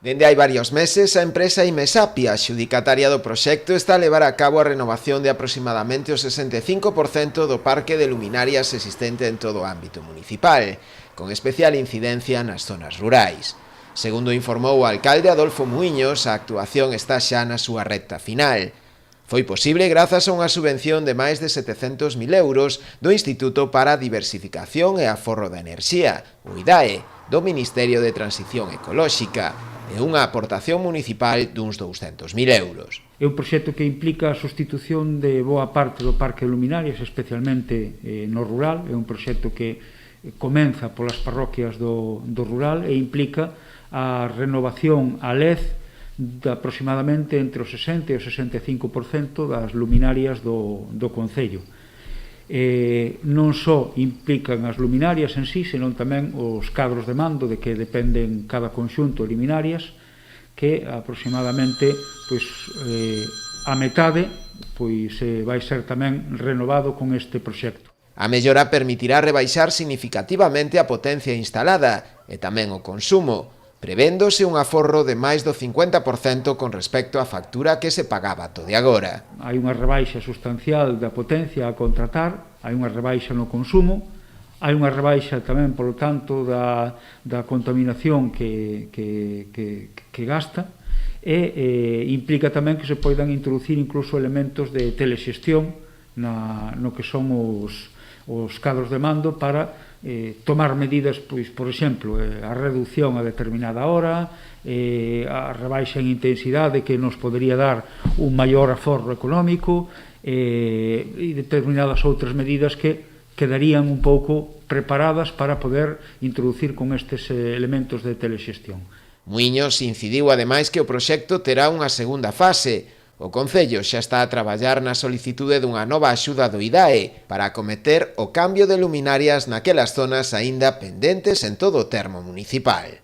Dende hai varios meses, a empresa Imesapia, adxudicataria do proxecto, está a levar a cabo a renovación de aproximadamente o 65% do parque de luminarias existente en todo o ámbito municipal, con especial incidencia nas zonas rurais. Segundo informou o alcalde Adolfo Muiños, a actuación está xa na súa recta final. Foi posible grazas a unha subvención de máis de 700.000 euros do Instituto para a Diversificación e Aforro da Enerxía, o IDAE, do Ministerio de Transición Ecolóxica, e unha aportación municipal duns 200.000 euros. É un proxecto que implica a sustitución de boa parte do parque de luminarias, especialmente no rural. É un proxecto que comeza polas parroquias do rural e implica a renovación a LED de aproximadamente entre o 60 e o 65% das luminarias do concello. Non só implican as luminarias en sí, senón tamén os cadros de mando de que dependen cada conxunto de luminarias, que aproximadamente a metade vai ser tamén renovado con este proxecto. A mellora permitirá rebaixar significativamente a potencia instalada e tamén o consumo, prevéndose un aforro de máis do 50% con respecto á factura que se pagaba todo de agora. Hai unha rebaixa sustancial da potencia a contratar, hai unha rebaixa no consumo, hai unha rebaixa tamén, polo tanto, da contaminación que gasta, e implica tamén que se poidan introducir incluso elementos de telexestión no que son os cadros de mando para tomar medidas, por exemplo, a reducción a determinada hora, a rebaixa en intensidade que nos podería dar un maior aforro económico e determinadas outras medidas que quedarían un pouco preparadas para poder introducir con estes elementos de telexestión. Muiños incidiu ademais que o proxecto terá unha segunda fase. O Concello xa está a traballar na solicitude dunha nova axuda do IDAE para acometer o cambio de luminarias naquelas zonas aínda pendentes en todo o termo municipal.